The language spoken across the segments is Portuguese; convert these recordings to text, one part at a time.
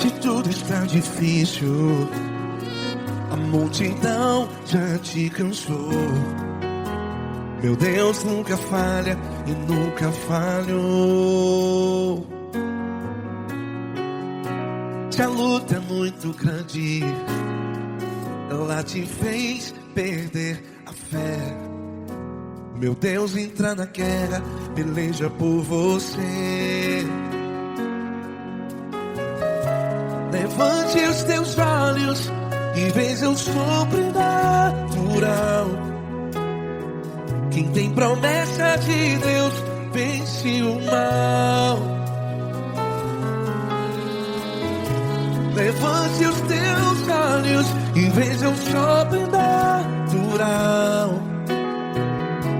Se tudo está difícil, a multidão já te cansou. Meu Deus nunca falha e nunca falhou. Se a luta é muito grande, ela te fez perder a fé. Meu Deus entra na guerra, peleja por você. Levante os teus olhos e veja o sobrenatural. Quem tem promessa de Deus vence o mal. Levante os teus olhos e veja o sobrenatural.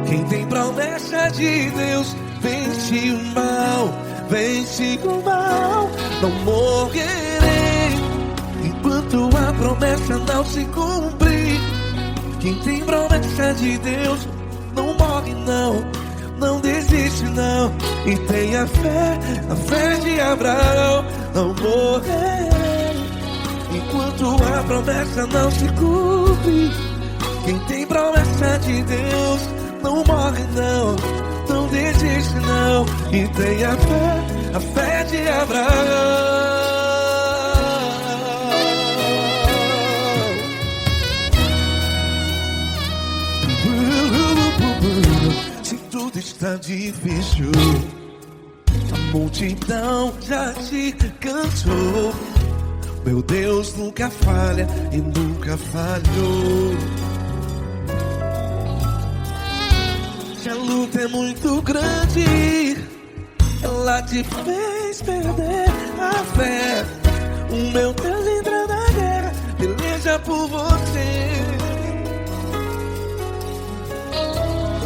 Quem tem promessa de Deus vence o mal. Vence o mal. Não morrerei enquanto a promessa não se cumprir. Quem tem promessa de Deus não morre não, não desiste não. E tenha fé, a fé de Abraão. Não morrerei enquanto a promessa não se cumpre. Quem tem promessa de Deus não morre não, não desiste não. E tenha fé, a fé de Abraão. Se tudo está difícil, a multidão já te cansou. Meu Deus nunca falha e nunca falhou. Se a luta é muito grande, ela te fez perder a fé. O meu Deus entra na guerra, peleja por você.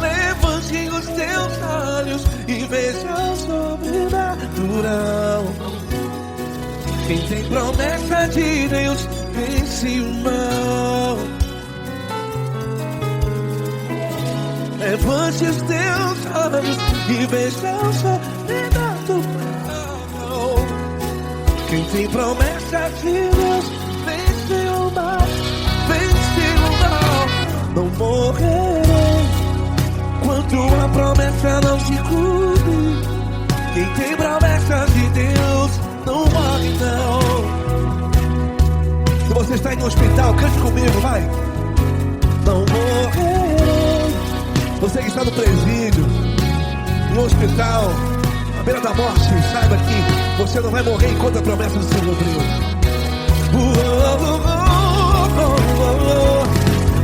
Levante os teus olhos e veja o sobrenatural. Quem tem promessa de Deus vence o mal. Levante os teus olhos e veja o sobrenatural. Quem tem promessa de Deus vence o mal. Vence o mal. Não morrerei enquanto a promessa não se cumpre. Quem tem promessa de Deus não morre não. Se você está em um hospital, cante comigo, vai. Não morrerei. Você que está no presídio, no hospital, à beira da morte, saiba que você não vai morrer enquanto a promessa não se cumpriu.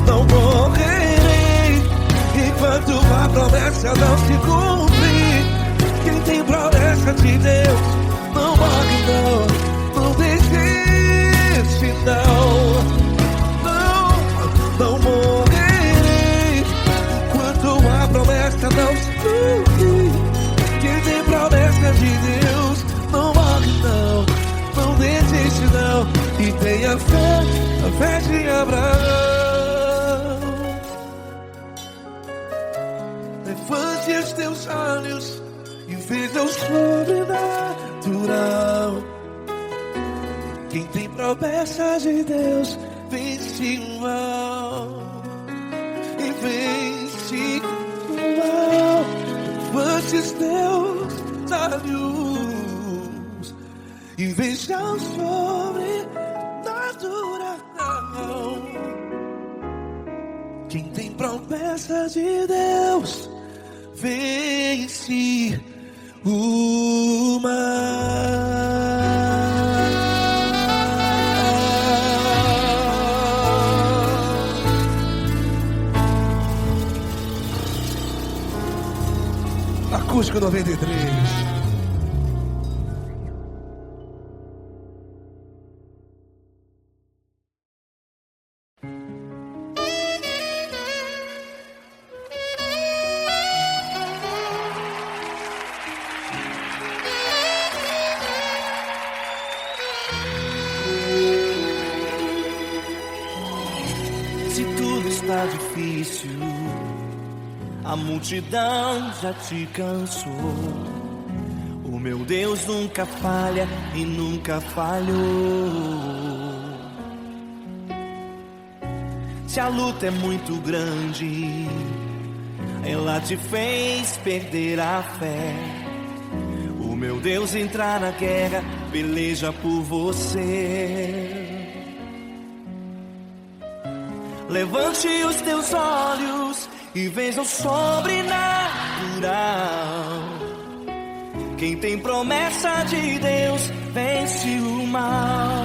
Não morrerei enquanto a promessa não se cumprir. Quem tem promessa de Deus não morre não, não desiste não. Não morrerei enquanto a promessa não se cumprir. Quem tem promessa de Deus não morre não, não desiste não. E tenha fé, a fé de Abraão. Levante os teus olhos e veja o sobrenatural. Quem tem promessa de Deus vence o mal. E vence o mal. Levante os teus olhos e veja o sobrenatural. Quem tem promessa de Deus vence o mal. Acústico 93. Está difícil, a multidão já te cansou. O meu Deus nunca falha e nunca falhou. Se a luta é muito grande, ela te fez perder a fé. O meu Deus entrar na guerra, peleja por você. Levante os teus olhos e veja o sobrenatural. Quem tem promessa de Deus vence o mal.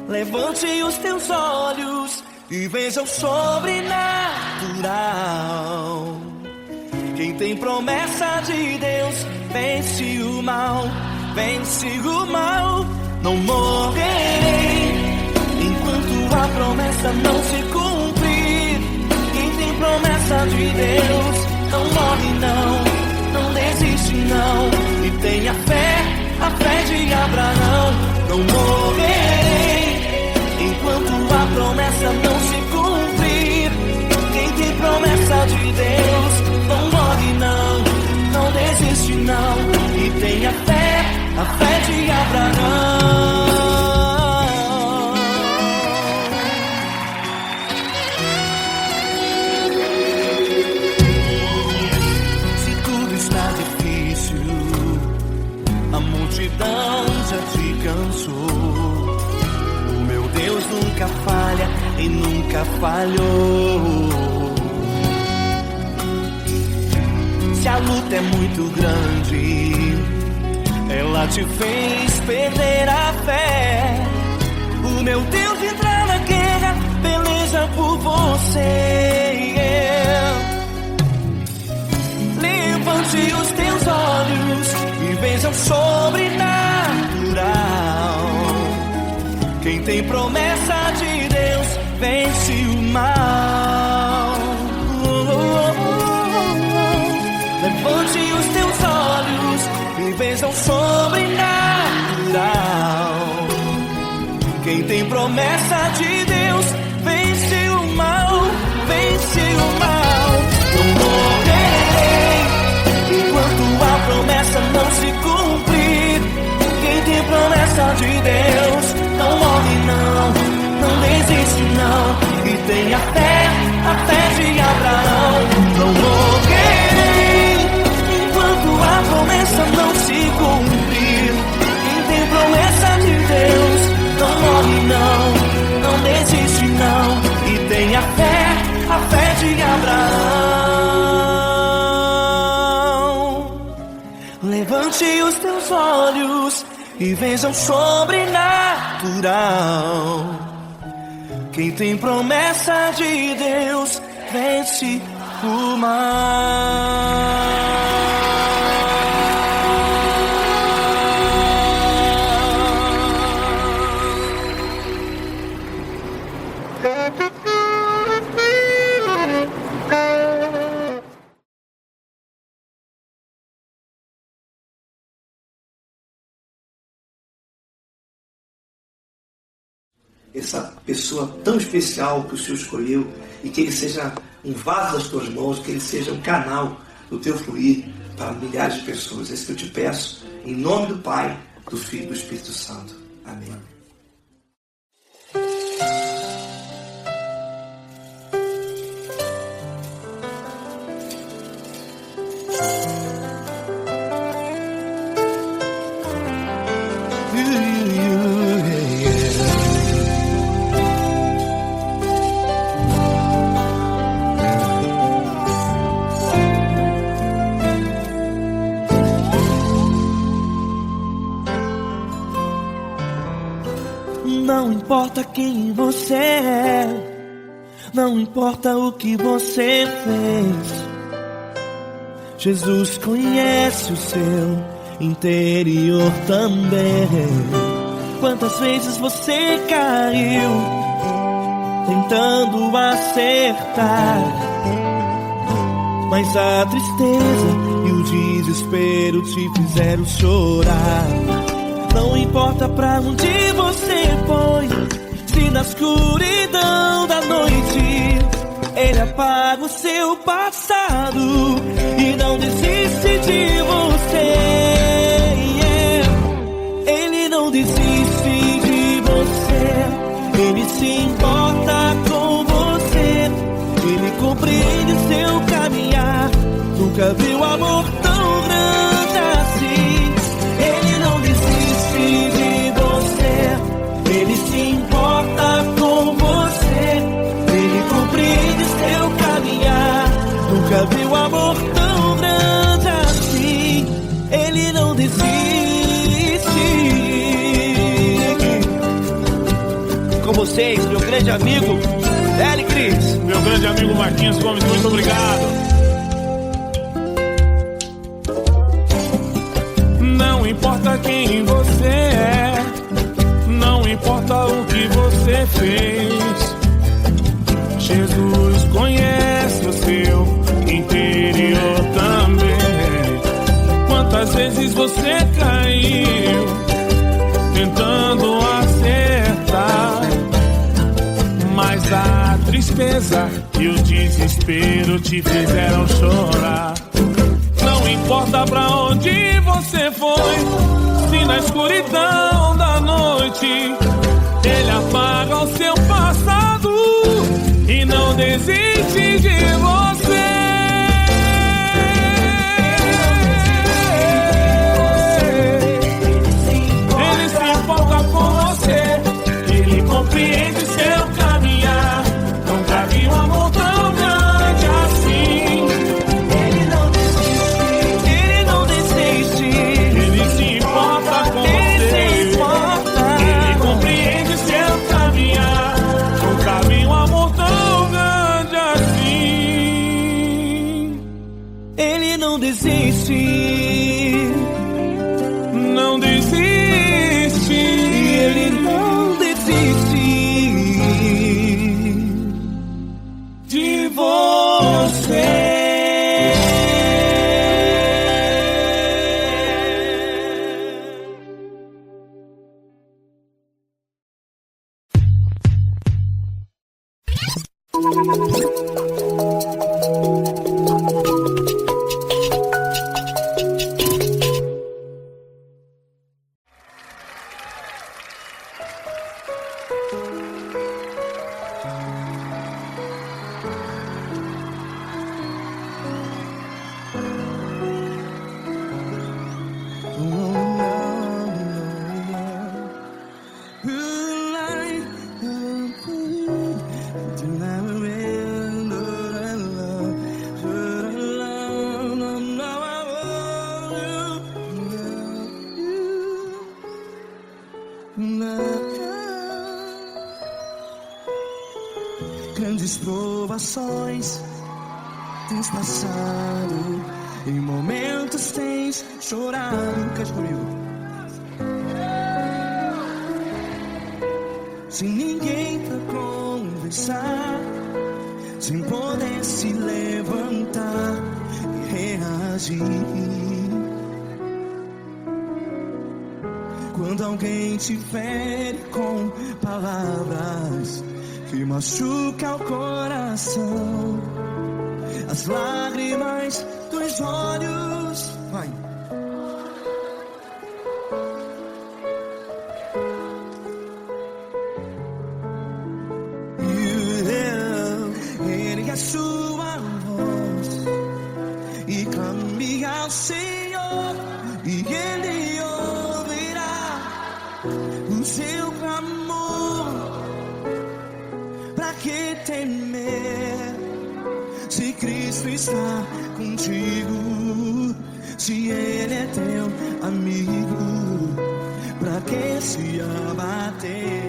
Levante os teus olhos e veja o sobrenatural. Quem tem promessa de Deus vence o mal, vence o mal. Não morrerei enquanto a promessa não se cumprir. Quem tem promessa de Deus não morre não desiste não. E tenha fé, a fé de Abraão. Não morrerei enquanto a promessa não se cumprir. Quem tem promessa de Deus não morre não desiste não. E tenha fé, a fé de Abraão. Se tudo está difícil, a multidão já te cansou. Deus nunca falha e nunca falhou. Se a luta é muito grande, ela te fez perder a fé. O meu Deus entra na guerra, peleja por você. Levante os teus olhos e veja o sobrenatural. Quem tem promessa de Deus vence o mal. Levante os teus olhos e veja o sobrenatural. Quem tem promessa de Deus vence o mal, vence o mal. Não morrerei enquanto a promessa não se cumprir. Quem tem promessa de Deus não morre não desiste não. E tenha fé, a fé de Abraão. Não morrerei enquanto a promessa não se cumprir. Quem tem promessa de Deus não morre não desiste não. E tenha fé, a fé de Abraão. Levante os teus olhos e veja o sobrenatural. Quem tem promessa de Deus vence o mal. Essa pessoa tão especial que o Senhor escolheu, e que ele seja um vaso das tuas mãos, que ele seja um canal do teu fluir para milhares de pessoas. É isso que eu te peço, em nome do Pai, do Filho e do Espírito Santo. Amém. Não importa quem você é, não importa o que você fez, Jesus conhece o seu interior também. Quantas vezes você caiu tentando acertar, mas a tristeza e o desespero te fizeram chorar. Não importa pra onde você foi, se na escuridão da noite Ele apaga o seu passado e não desiste de você. Ele não desiste de você. Ele se importa com você. Ele compreende seu caminhar. Nunca viu amor tão grande assim. Ele não desiste de você. Ele se importa com você. Ele compreende seu caminhar. Nunca viu amor tão grande assim. Ele não desiste. Com vocês, meu grande amigo L. Cris. Meu grande amigo Marquinhos Gomes, muito obrigado. Não importa quem você é, não importa o que você fez, Jesus conhece o seu interior também. Quantas vezes você caiu tentando acertar, mas a tristeza e o desespero te fizeram chorar. Não importa pra onde você foi, se na escuridão da noite Ele apaga o seu passado e não desiste de você. Ele se importa com você. Ele compreende seu caminhar. Nunca vi um amor tão grande assim. Ele não desiste. Ele não desiste. Ele se importa com você. Ele compreende seu caminhar. Nunca vi um amor tão grande assim. Ele não desiste. Não desiste. Ele não desiste de você. Grandes provações tens passado, em momentos tens chorado. Cante comigo. Sem ninguém pra conversar, sem poder se levantar e reagir. Quando alguém te fere com palavras que machuca o coração, as lágrimas dos olhos, vai. Ergue a sua voz e clame ao Senhor, e Ele ouvirá o seu clamor. Pra que temer, se Cristo está contigo? Se Ele é teu amigo, pra que se abater?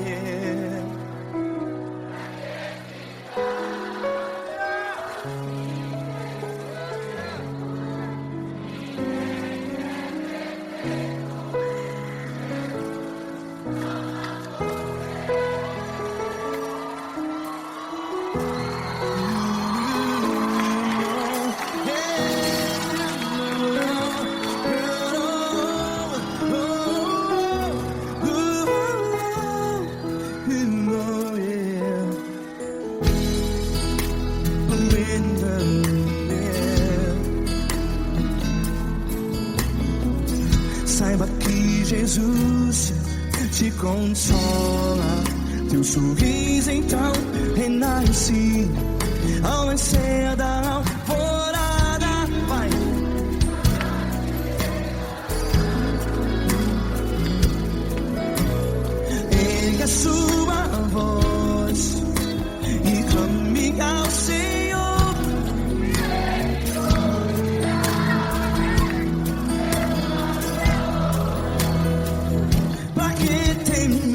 Saiba que Jesus te consola. Teu sorriso então renasce ao nascer da alvorada. Vai. Ergue a sua voz e clame ao Senhor. Pra que temer?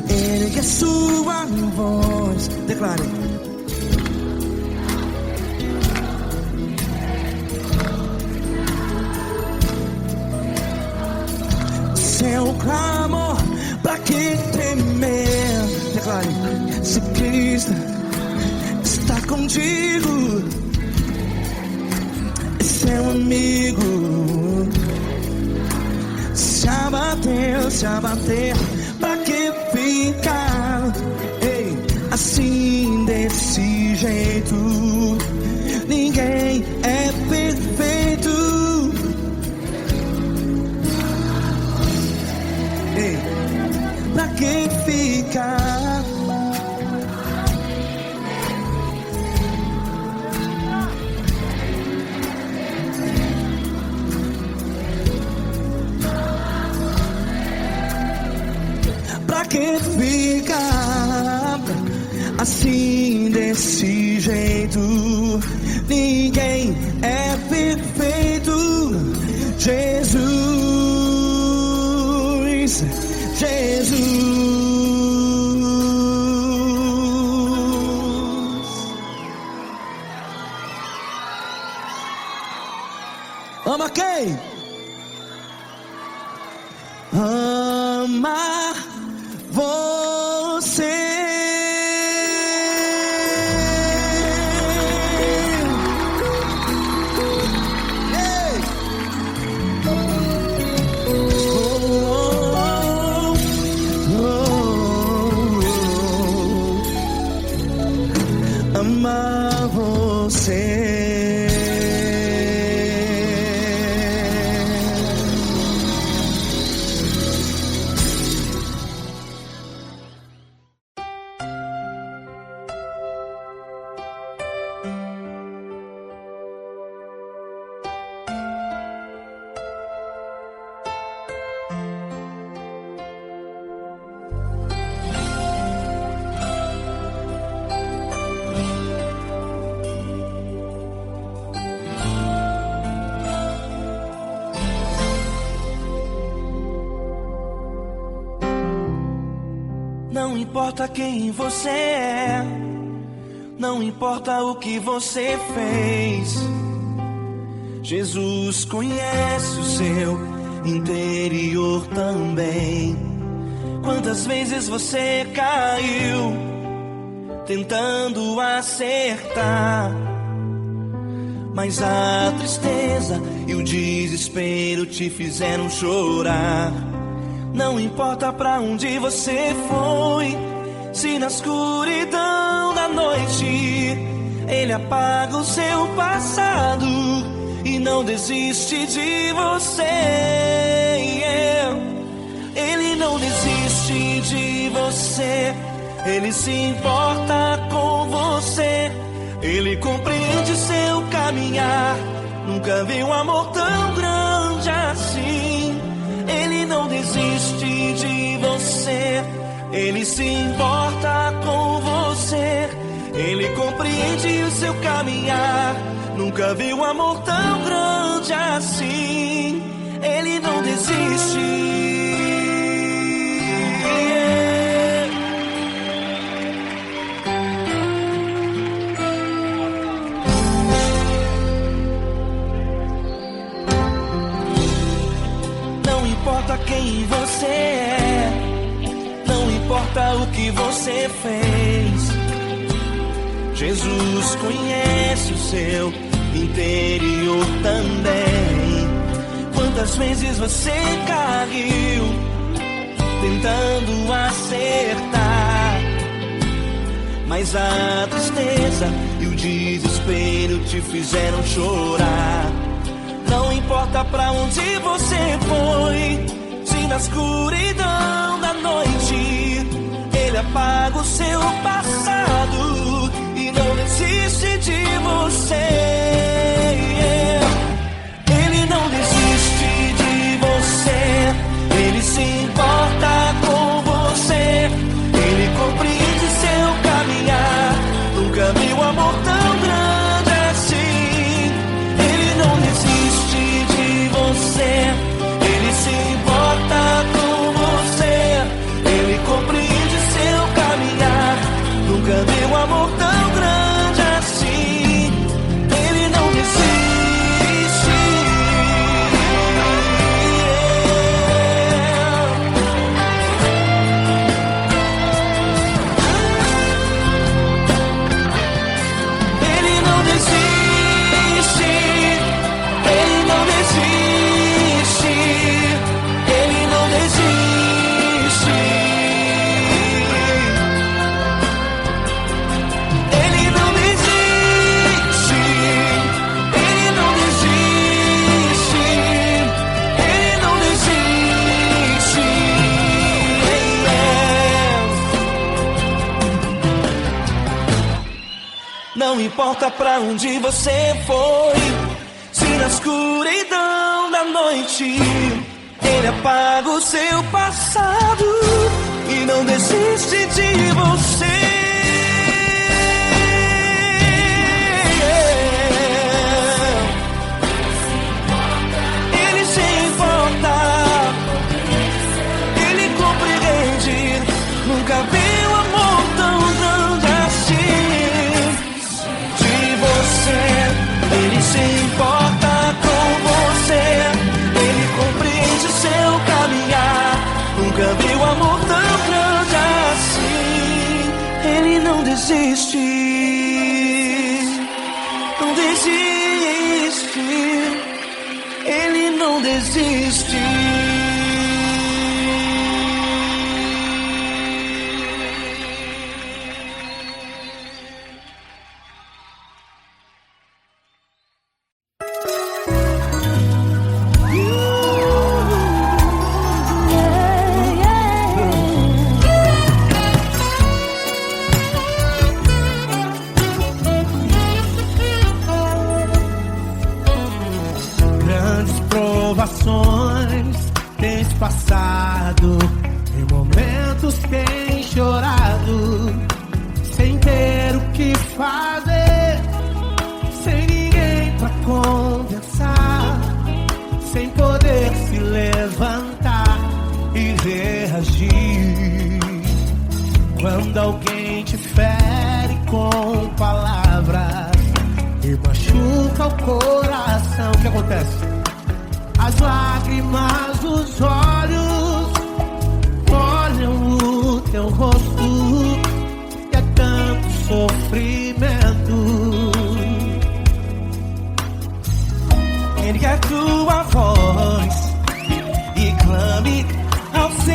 Ergue a sua voz, declare. Seu clamor, pra que temer? Declare. Se Cristo está contigo, é seu amigo. Se abater, pra que ficar, ei, assim desse jeito? Ninguém é perfeito. Ei, pra que ficar? Pra que ficar assim desse jeito? Ninguém é perfeito. Jesus, Jesus. Ama quem? Ama você. Ei. Ama você. Não importa quem você é, não importa o que você fez, Jesus conhece o seu interior também. Quantas vezes você caiu tentando acertar, mas a tristeza e o desespero te fizeram chorar. Não importa pra onde você foi, se na escuridão da noite Ele apaga o seu passado e não desiste de você. Ele não desiste de você. Ele se importa com você. Ele compreende seu caminhar. Nunca vi um amor tão grande assim. Ele não desiste de você. Ele se importa com você. Ele compreende o seu caminhar. Nunca vi um amor tão grande assim. Ele não desiste. Não importa quem você é, não importa o que você fez, Jesus conhece o seu interior também. Quantas vezes você caiu tentando acertar, mas a tristeza e o desespero te fizeram chorar. Não importa pra onde você foi, se na escuridão da noite Ele apaga o seu passado e não desiste de você. Ele não desiste de você. Ele se importa com você. Ele compreende seu caminhar. Nunca vi um amor tão grande assim. Ele não desiste de você. Ele se importa com você. Ele compreende seu caminhar. Nunca vi um amor tão grande assim. Ele não desiste. Ele não desiste. Ele não desiste. Ele não desiste. Ele não desiste. Ele não desiste. Ele não desiste. Não importa pra onde você foi, se na escuridão da noite Ele apaga o seu passado e não desiste de você. Ele se importa. Ele compreende. Nunca vi um amor tão grande assim. De você. Ele se importa com você. Ele compreende seu caminhar. Nunca vi um amor tão grande assim. Ele não desiste. Não desiste. Ele não desiste. Grandes provações tens passado, em momentos tens chorado, sem ter o que fazer, sem ninguém pra conversar, sem poder se levantar e reagir. Quando alguém te fere com palavras e machuca o coração, o que acontece? As lágrimas dos olhos molham o teu rosto e é tanto sofrimento. Ergue a tua voz e clame ao Senhor.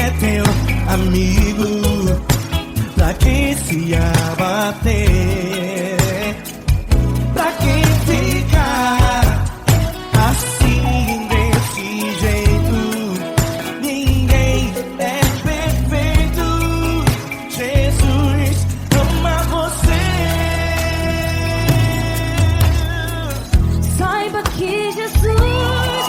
é teu amigo, pra quem se abater, pra quem ficar assim desse jeito. Ninguém é perfeito. Jesus ama você. Saiba que Jesus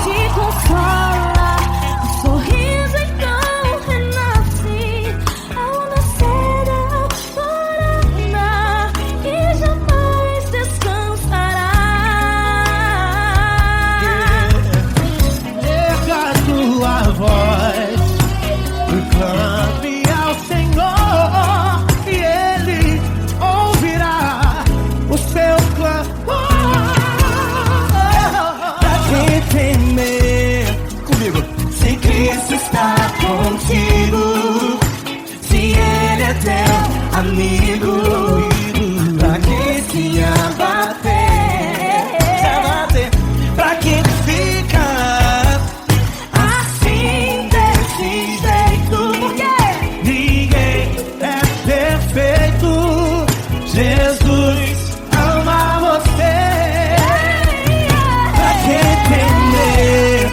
te consola, o sorriso então renasce ao nascer da aurora e jamais descansará. Erga tua voz, clame ao Senhor e Ele ouvirá o seu clamor. Pra quem temer, comigo, se Cristo está contigo, se Ele é teu amigo, pra quem se abater, pra quem fica assim desse jeito. Ninguém é perfeito. Jesus ama você. Pra quem temer,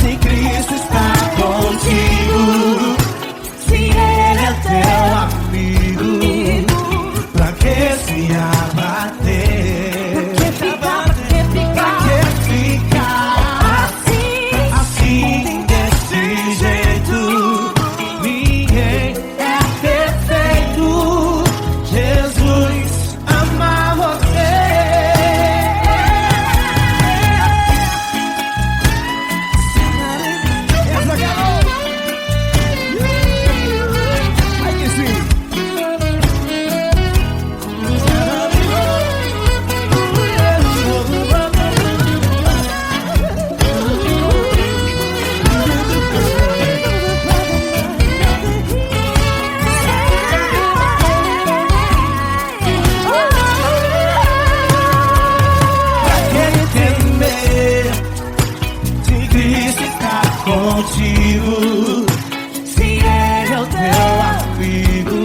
se Cristo está contigo, se Ele é teu amigo, pra que se abater? Pra que ficar assim desse jeito? Ninguém é perfeito. Jesus ama você. Essa garota. Ai que sim. Pra quem temer, se Cristo está contigo, se Ele é o teu amigo,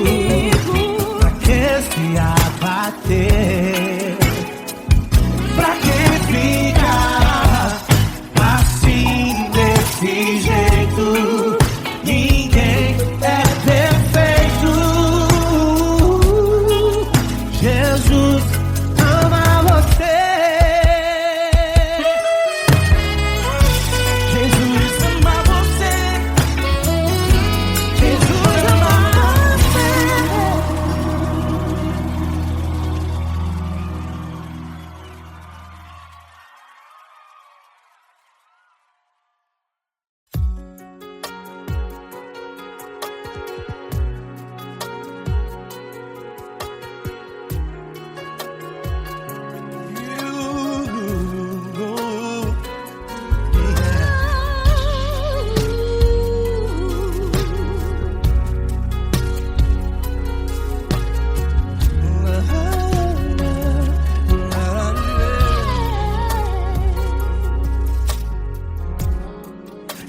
pra que se abater? Pra que ficar assim desse jeito? Ninguém é perfeito. Jesus ama você. Jesus ama você. Jesus ama você.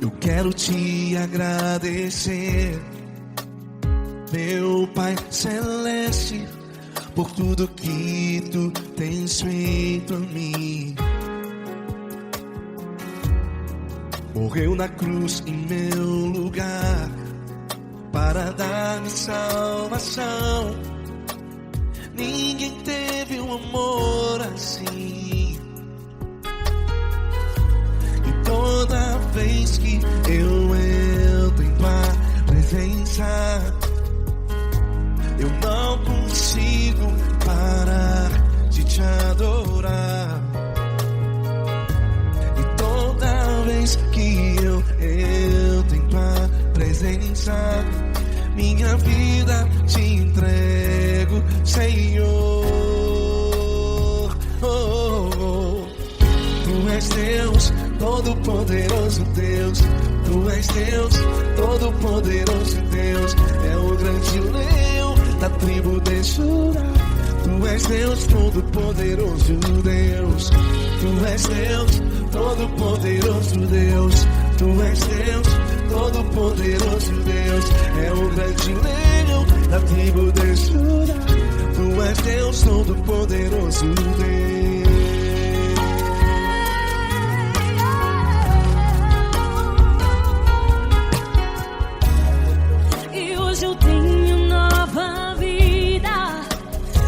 Eu quero te agradecer, meu Pai Celeste, por tudo que tu tens feito a mim. Morreu na cruz em meu lugar para dar-me salvação. Ninguém teve um amor assim. E toda vez que eu entro em tua presença, eu não consigo parar de te adorar. E toda vez que eu entro em tua presença, minha vida te entrego, Senhor. Tu és Deus, Todo-Poderoso Deus. Tu és Deus, Todo-Poderoso Deus. É o grande leão da tribo de Judá. Tu és Deus, Todo-Poderoso Deus. Tu és Deus, Todo-Poderoso Deus. Tu és Deus, Todo-Poderoso Deus é o grande leão da tribo de Judá. Tu és Deus, Todo-Poderoso Deus. E hoje eu tenho nova vida.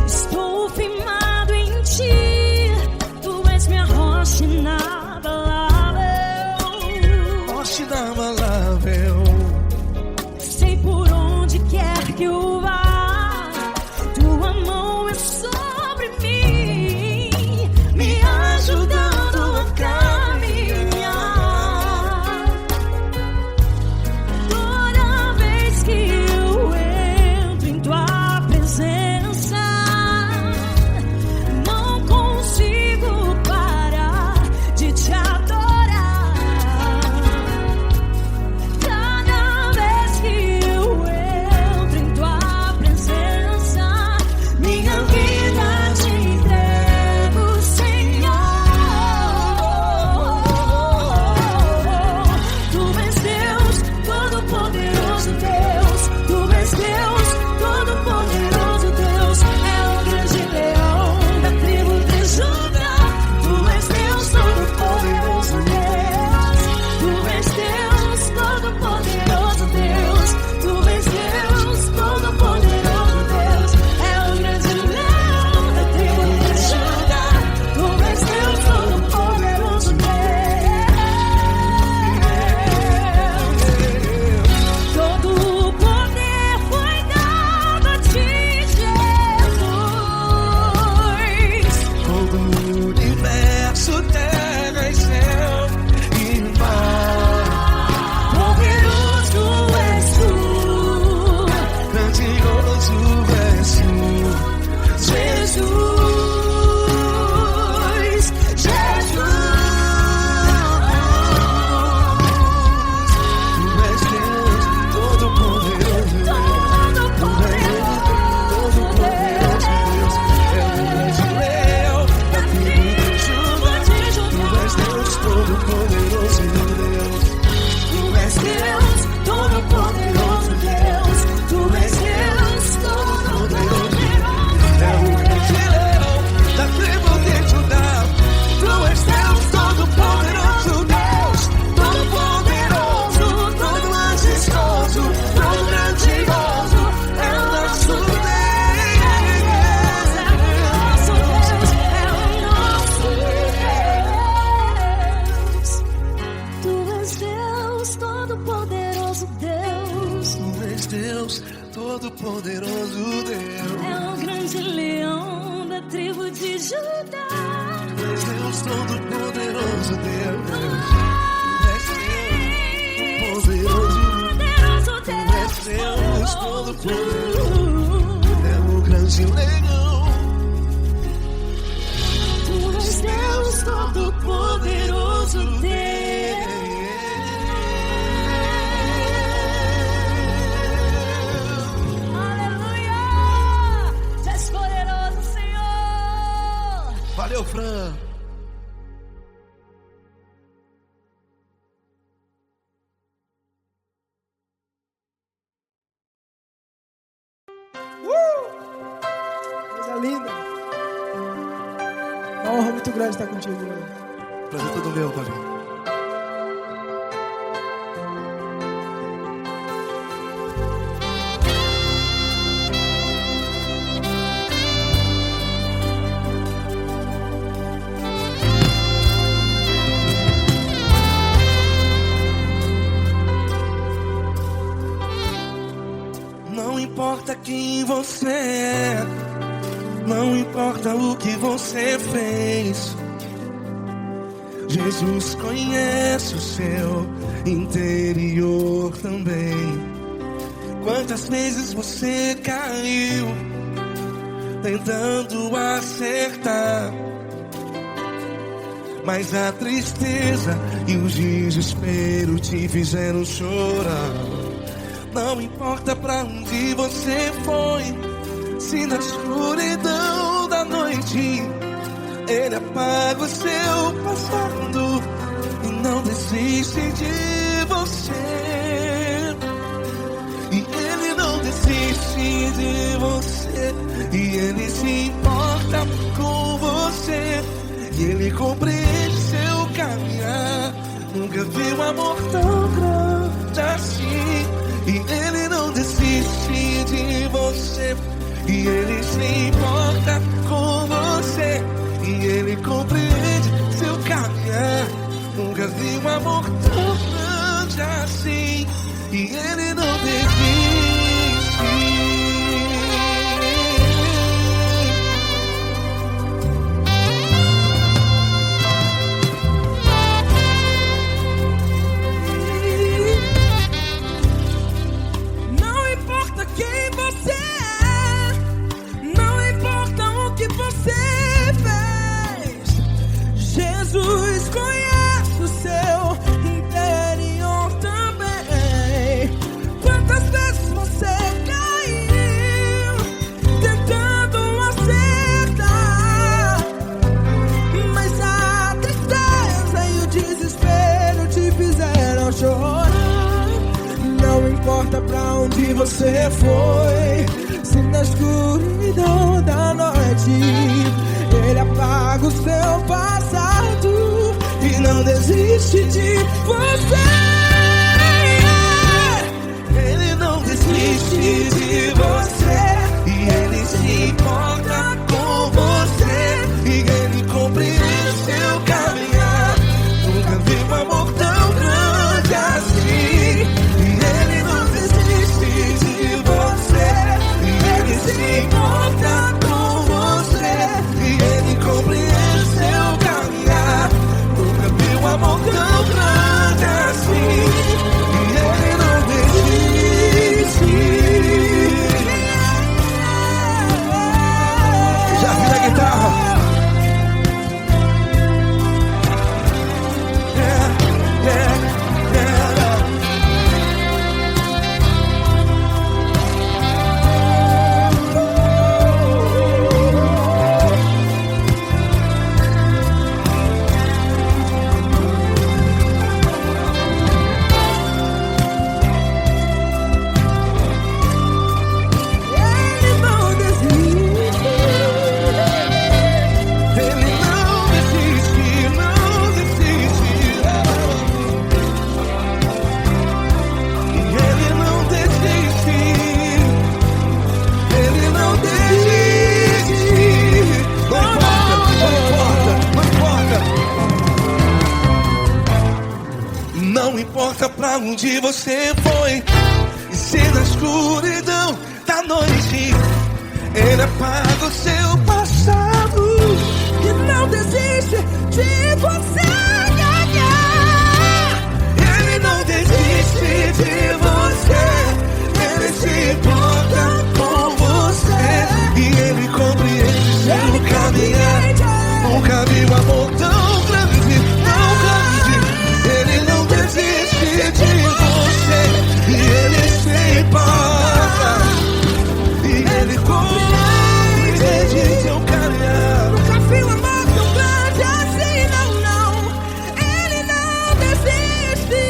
Estou firmado em ti. Tu és minha rocha inabalável. Rocha inabalável. Sei por onde quer que eu vá, tua mão é sobre mim, me ajudando a caminhar. Toda vez que eu entro em tua presença, não consigo parar de te adorar. Cada vez que eu entro em tua presença, minha vida te entrego, Senhor. Tu és Deus, Todo-Poderoso Deus. Tu és Deus, Todo-Poderoso Deus. É o grande leão da tribo de Judá. Tu és Deus, Todo-Poderoso Deus. Tu és Deus, Todo-Poderoso Deus. Tu és Deus, Todo-Poderoso Deus. É o grande leão da tribo de Judá. Tu és Deus, Todo-Poderoso Deus. Todo o poder foi dado a ti, Jesus. Todo o universo, terra e céu e mar. Poderoso és tu, Grandioso és tu, Jesus, Jesus. Tu és Deus, Todo-Poderoso Deus. Todo-Poderoso Deus. É o grande leão da tribo de Judá. Tu és Deus, Todo-Poderoso Deus. Tu és Deus, Todo-Poderoso Deus. Tu és Deus, Todo-Poderoso. É o grande leão da tribo de Judá. Tu és Deus, Todo-Poderoso Deus. Todo-Poderoso, todo majestoso, todo grandioso. É o nosso Todo-Poderoso Deus. Tu és Deus, Todo-Poderoso Deus. É o grande leão da tribo de Judá. Tu és Deus, Todo-Poderoso Deus. Tu és Deus, Todo-Poderoso. Poderoso Tu és Deus, Todo-Poderoso. É o grande leão. Tu és Deus, Todo-Poderoso Deus. Aleluia! Tu és poderoso, Senhor. Valeu, Fran. Coisa linda. Uma honra muito grande estar contigo, Lula. Prazer todo meu, Paulinho. Não importa quem você é, não importa o que você fez, Jesus conhece o seu interior também. Quantas vezes você caiu tentando acertar, mas a tristeza e o desespero te fizeram chorar. Não importa pra onde você foi, se na escuridão da noite Ele apaga o seu passado e não desiste de você. desiste de você, e Ele se importa com você, e Ele compreende seu caminhar. Nunca vi um amor tão grande assim, e Ele não desiste de você, e Ele se importa com você, e Ele compreende seu caminhar. Nunca vi um amor tão grande assim, e Ele não desiste. Não importa quem você é, não importa o que você fez, Jesus conhece o seu interior também. Quantas vezes você caiu tentando acertar, mas a tristeza e o desespero te fizeram chorar. Não importa pra onde você foi, se na escuridão da noite Ele apaga o seu passado e não desiste de você. Ele não desiste de você, e Ele se importa com você, e Ele compreende seu caminhar. Nunca vi um amor tão grande assim, e Ele não desiste de você, e Ele se importa com você, e Ele compreende seu caminhar. Nunca vi um amor tão grande assim, e Ele não desiste. Já vi a guitarra. Ele não desiste. Ele não desiste, não desiste. Ele não desiste. Ele não desiste. Não importa, não importa, não importa. Não importa pra onde você foi, e se na escuridão da noite Ele apaga o seu passado. E não desiste de você. Ele não desiste de você, Ele se importa com você, e Ele compreende seu caminhar. Nunca vi um amor tão grande, tão grande. Ele não desiste de você, e Ele se importa, e Ele compreende seu caminhar. Nunca vi um amor tão grande assim, não, não. Ele não desiste.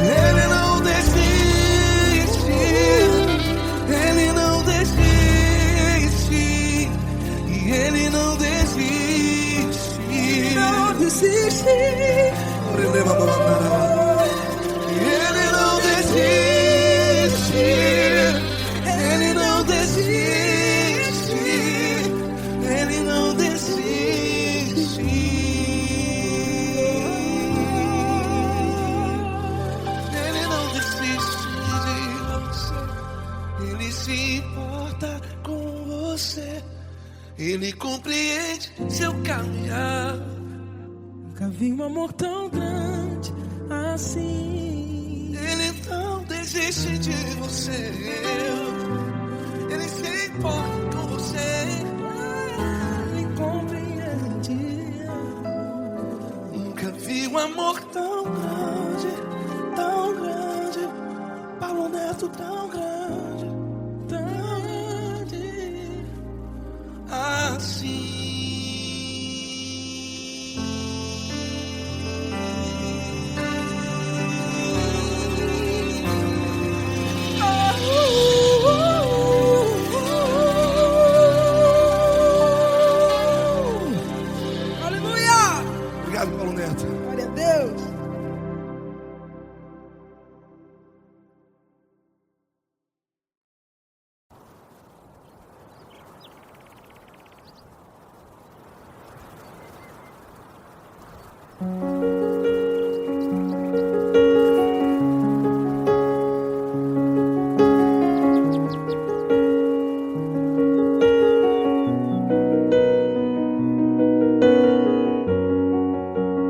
Ele não desiste, Ele não desiste, e Ele não desiste. Não desiste. Ele não desiste, Ele não desiste, Ele não desiste. Ele não desiste de você, Ele se importa com você, Ele compreende seu caminhar. Nunca vi um amor tão grande assim. Ele não desiste de você, Ele se importa com você, Ele compreende. Nunca vi um amor tão grande, Paulo Neto tão grande, assim. Obrigado, Paulo Neto. Glória a Deus.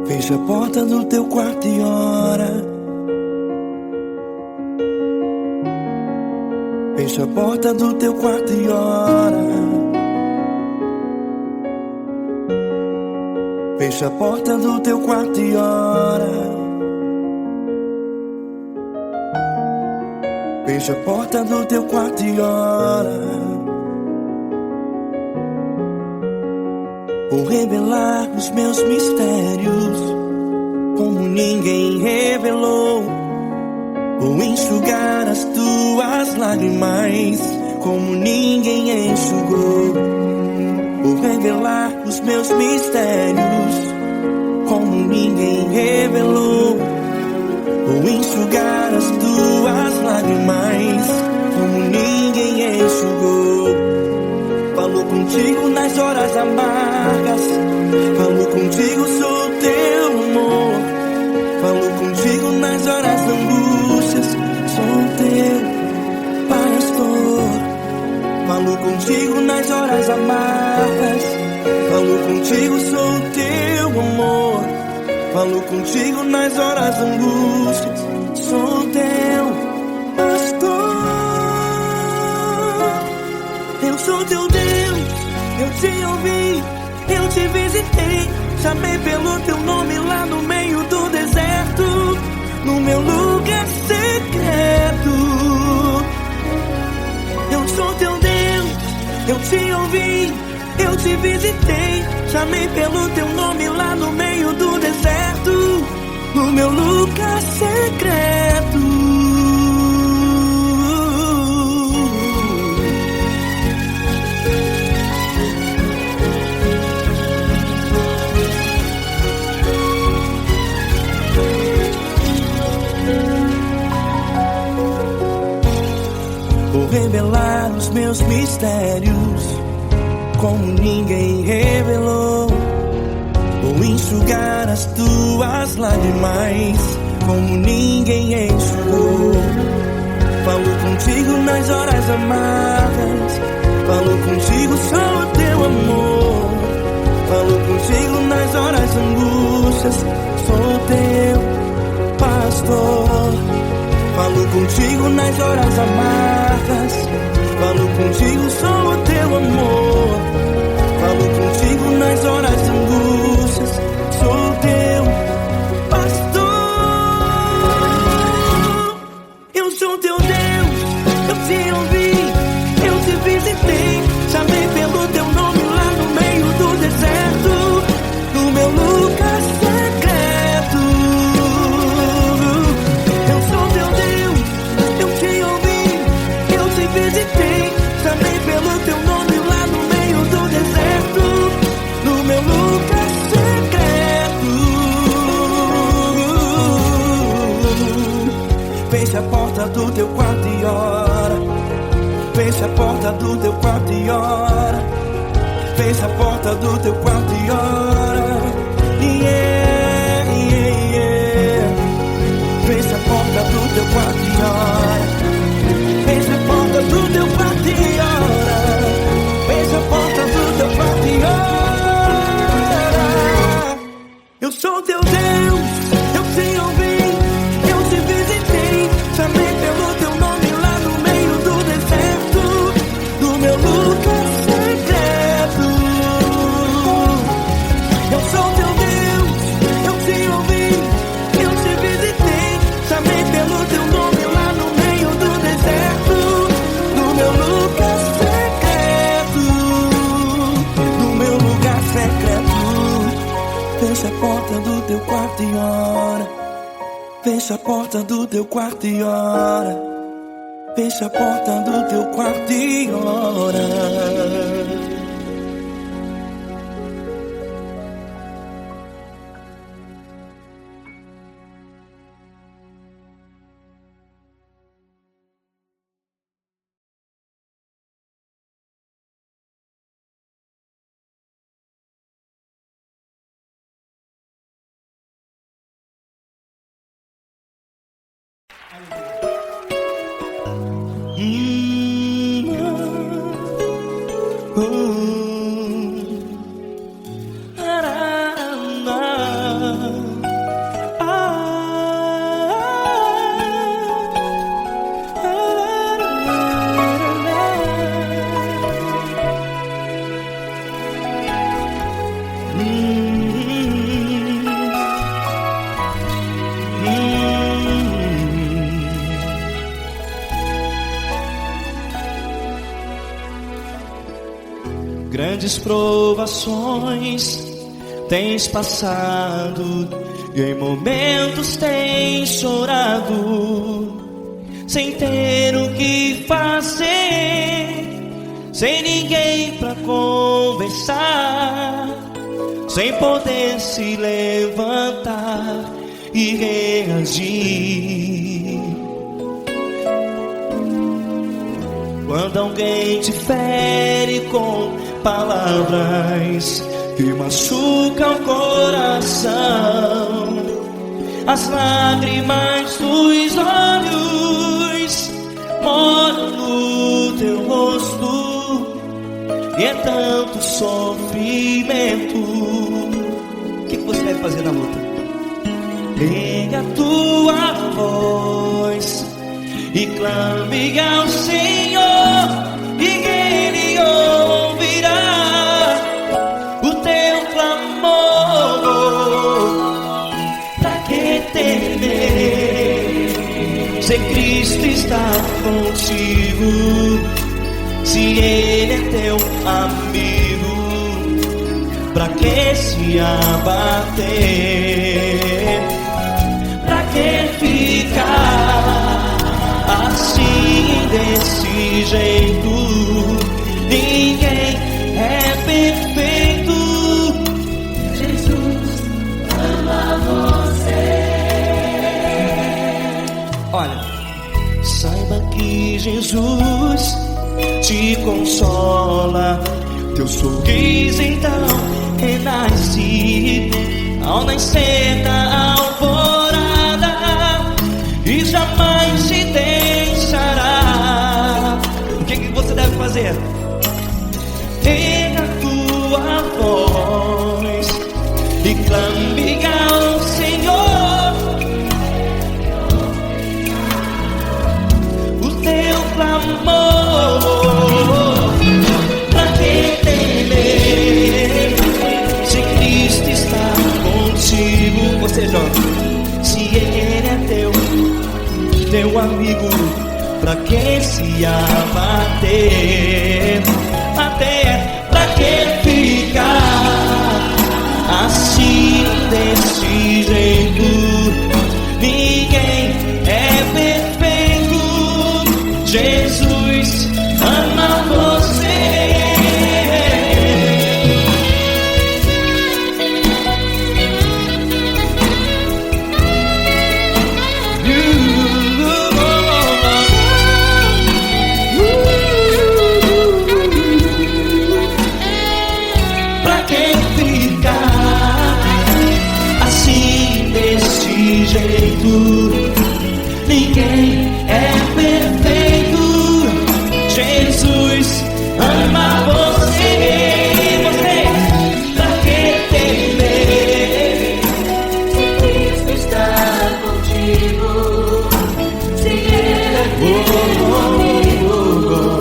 Fecha a porta do teu quarto e ora. Fecha a porta do teu quarto e ora. Fecha a porta do teu quarto e ora. Fecha a porta do teu quarto e ora. Vou revelar os meus mistérios como ninguém revelou. Vou enxugar as tuas lágrimas como ninguém enxugou. Vou revelar os meus mistérios como ninguém revelou. Vou enxugar as tuas lágrimas como ninguém enxugou. Falo contigo nas horas amargas, falo contigo, sou teu amor. Falo contigo nas horas da angústias, sou teu pastor. Falo contigo nas horas amargas, falo contigo, sou teu amor. Falo contigo nas horas da angústias, sou teu pastor. Eu sou teu Deus, eu te ouvi, eu te visitei. Chamei pelo teu nome lá no meio do deserto, no meu lugar secreto. Eu sou teu Deus, eu te ouvi, eu te visitei. Chamei pelo teu nome lá no meio do deserto, no meu lugar secreto. Vou revelar os meus mistérios como ninguém revelou. Vou enxugar as tuas lágrimas como ninguém enxugou. Falo contigo nas horas amargas, falo contigo, sou teu amor. Falo contigo nas horas angústias, sou teu pastor. Falo contigo nas horas amargas, falo contigo, sou o teu amor. Falo contigo nas horas angústias, sou teu pastor. Eu sou teu Deus, eu te ouvi, eu te visitei. Chamei pelo teu nome lá no meio do deserto, no meu lugar secreto. Eu sou teu Deus, eu te ouvi, eu te visitei. Chamei pelo teu nome lá no meio do deserto, no meu lugar secreto. Fecha a porta do teu quarto e ora. Fecha a porta do teu quarto e ora. Fecha a porta do teu quarto e ora. Yeah, yeah, yeah. Fecha a porta do teu quarto e ora. Fecha a porta do teu quarto e ora. Fecha a porta do teu quarto e ora. Eu sou teu Deus, eu te ouvi, eu te visitei. Chamei pelo teu nome lá no meio do deserto, no meu lugar secreto. Eu sou teu Deus, eu te ouvi, eu te visitei. Chamei pelo teu nome lá no meio do deserto, no meu lugar secreto, no meu lugar secreto. Fecha a porta do teu quarto e ora. Fecha a porta do teu quarto e ora. Fecha a porta do teu quarto e ora. Grandes provações tens passado e em momentos tens chorado, sem ter o que fazer, sem ninguém pra conversar, sem poder se levantar e reagir. Quando alguém te fere com palavras que machucam o coração, as lágrimas dos olhos moram no teu rosto, e é tanto sofrimento. O que você deve fazer na luta? Erga a tua voz e clame ao Senhor, e Ele ouvirá o teu clamor. Pra que temer, se Cristo está contigo, se Ele é teu amigo? Pra que se abater? Pra que ficar assim desse jeito? Ninguém é perfeito. Jesus ama você. Olha, saiba que Jesus te consola, teu sorriso então renasce ao nascer da alvorada, e jamais te deixará. O que você deve fazer? Erga a tua voz e clame ao Senhor, o teu clamor. Pra que temer, se Cristo está contigo? Você jovem, se Ele é teu amigo, pra que se abater? Até pra que ficar assim desse jeito? Ninguém é perfeito. Jesus ama você. Ninguém é perfeito. Jesus ama você. Você, pra que temer, se Cristo está contigo, se Ele é teu amigo?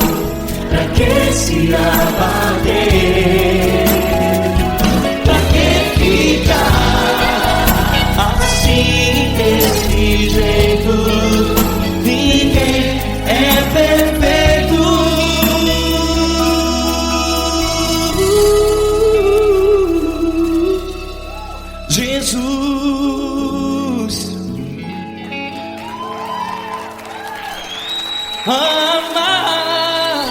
Pra que se abater? Pra que ficar assim desse jeito? Ninguém é perfeito. Jesus ama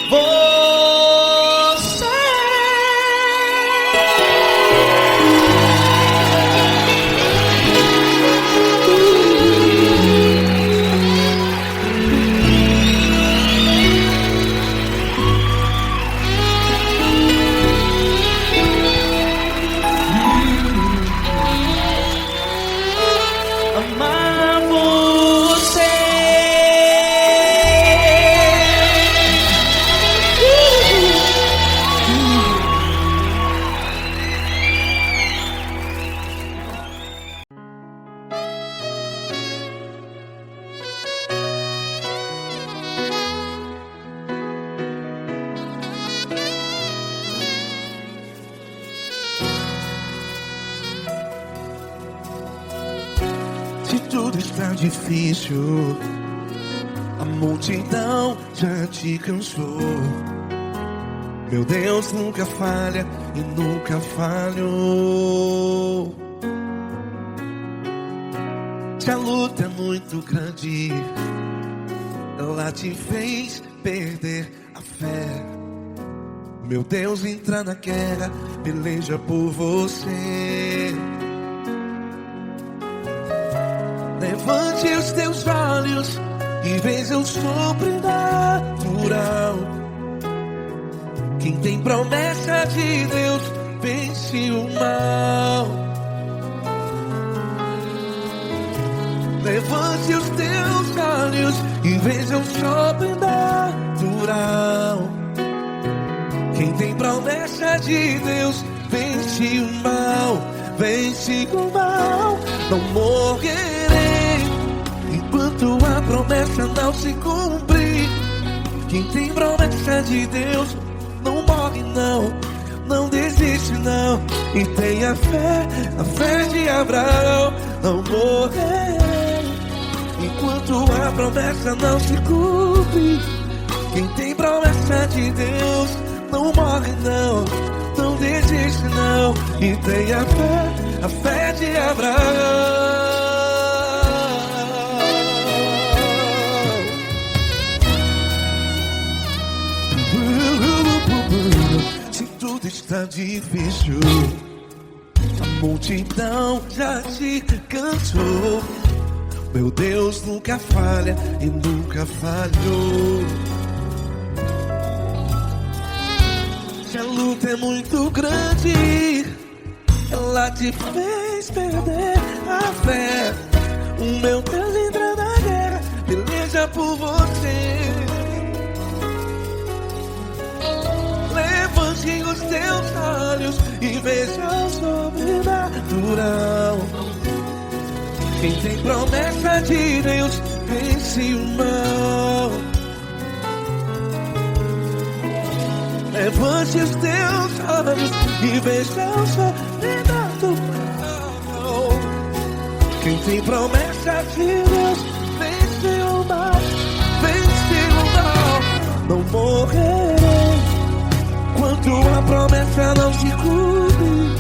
você. Amar Se tudo está difícil, a multidão já te cansou. Meu Deus nunca falha e nunca falhou. Se a luta é muito grande, ela te fez perder a fé. Meu Deus entra na guerra, peleja por você. Levante os teus olhos e veja o sobrenatural. Quem tem promessa de Deus vence o mal. Levante os teus olhos e veja o sobrenatural. Quem tem promessa de Deus vence o mal. Vence o mal. Não morrerei enquanto a promessa não se cumprir. Quem tem promessa de Deus não morre não, não desiste não. E tenha fé, a fé de Abraão. Não morrerei enquanto a promessa não se cumpre. Quem tem promessa de Deus não morre não, não desiste não. E tenha fé, a fé de Abraão. Se tudo está difícil, a multidão já te cansou. Meu Deus nunca falha e nunca falhou. Se a luta é muito grande, ela te fez perder a fé. O meu Deus entra na guerra, peleja por você. Levante os teus olhos e veja o sobrenatural. Quem tem promessa de Deus vence o mal. Levante os teus olhos e veja o sobrenatural. Quem tem promessa de Deus vence o mal. Vence o mal. Não morrerei enquanto a promessa não se cumpre.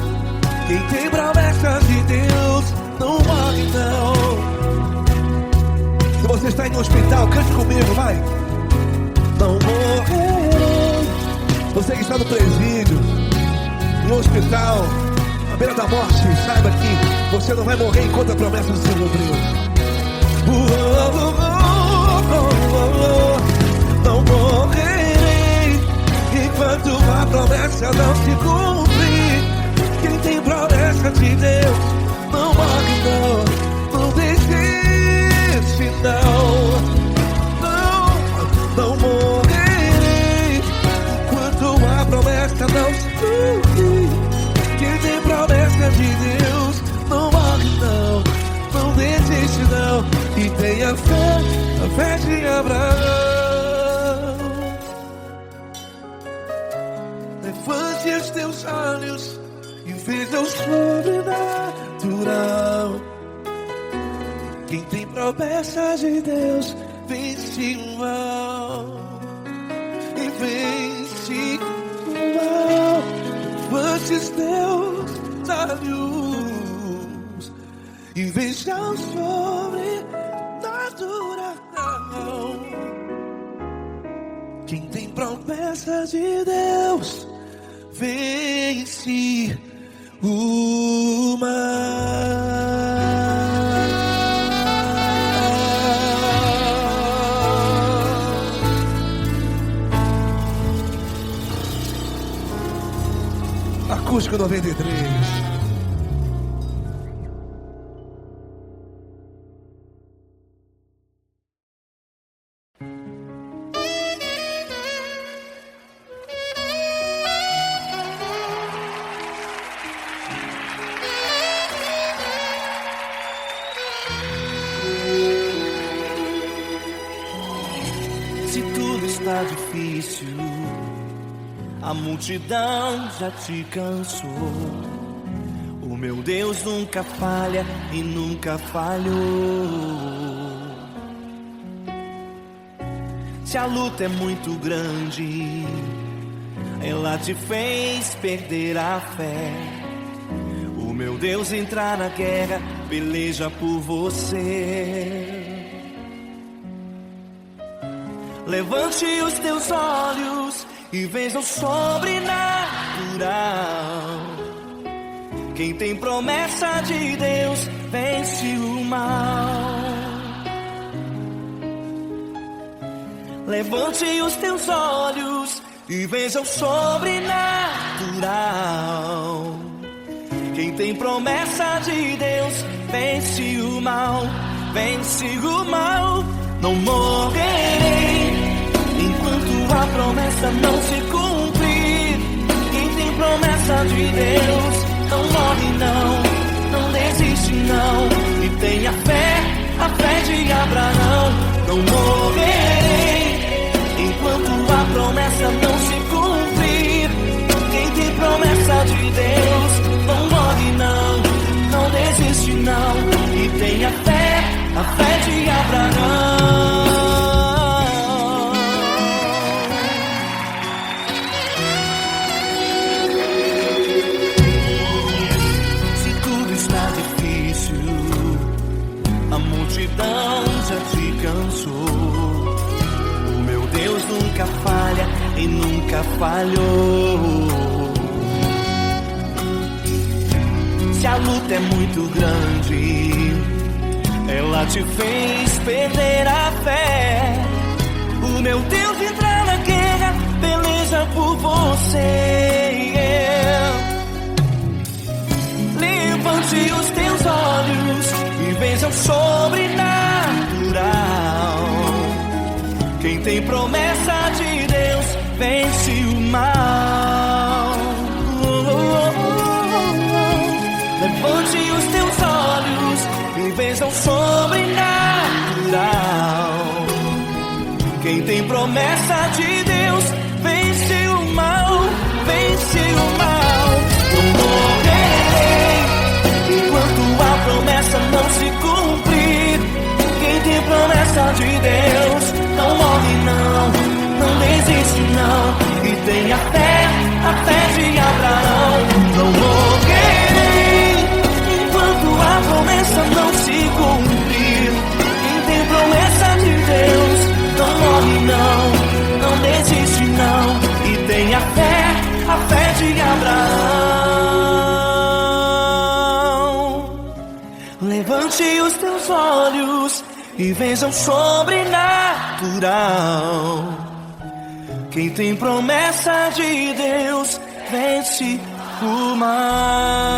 Quem tem promessa de Deus não morre não. Se você está em um hospital, cante comigo, vai. Não morrerei. Você que está no presídio, no hospital, à beira da morte, saiba que você não vai morrer enquanto a promessa não se cumpriu. Não morrerei enquanto a promessa não se cumprir. Quem tem promessa de Deus não morre não, não desiste não. Não morrerei enquanto a promessa não se cumprir. Quem tem promessa de Deus não morre não, não desiste não. E tenha fé, a fé de Abraão. Levante os teus olhos e veja o sobrenatural. Quem tem promessa de Deus vence o mal. E vence o mal. Levante os teus olhos e veja o sobrenatural. Quem tem promessa de Deus vence o mal. Acústico 93. Está difícil, a multidão já te cansou. O meu Deus nunca falha e nunca falhou. Se a luta é muito grande, ela te fez perder a fé. O meu Deus entrar na guerra, peleja por você. Levante os teus olhos e veja o sobrenatural. Quem tem promessa de Deus vence o mal. Levante os teus olhos e veja o sobrenatural. Quem tem promessa de Deus vence o mal, vence o mal. Não morrerei enquanto a promessa não se cumprir. Quem tem promessa de Deus não morre não desiste não. E tenha fé, a fé de Abraão. Não morrerei enquanto a promessa não se cumprir. Quem tem promessa de Deus não morre não desiste não. E tenha fé, a fé de Abraão. Se tudo está difícil, a multidão já te cansou. O meu Deus nunca falha e nunca falhou. Se a luta é muito grande, ela te fez perder a fé. O meu Deus entrar na guerra, peleja por você. Levante os teus olhos e veja o sobrenatural. Quem tem promessa de Deus vence o mal. Levante os teus olhos e veja o sobrenatural. Quem tem promessa de Deus vence o mal, vence o mal. Não morrerei enquanto a promessa não se cumprir. Quem tem promessa de Deus não morre não desiste não. E tenha fé, a fé de Abraão. Não morrerei enquanto a promessa não se cumprir. Quem tem promessa de Deus não morre não desiste não. E tenha fé, a fé de Abraão. Levante os teus olhos e veja o sobrenatural. Quem tem promessa de Deus vence o mal.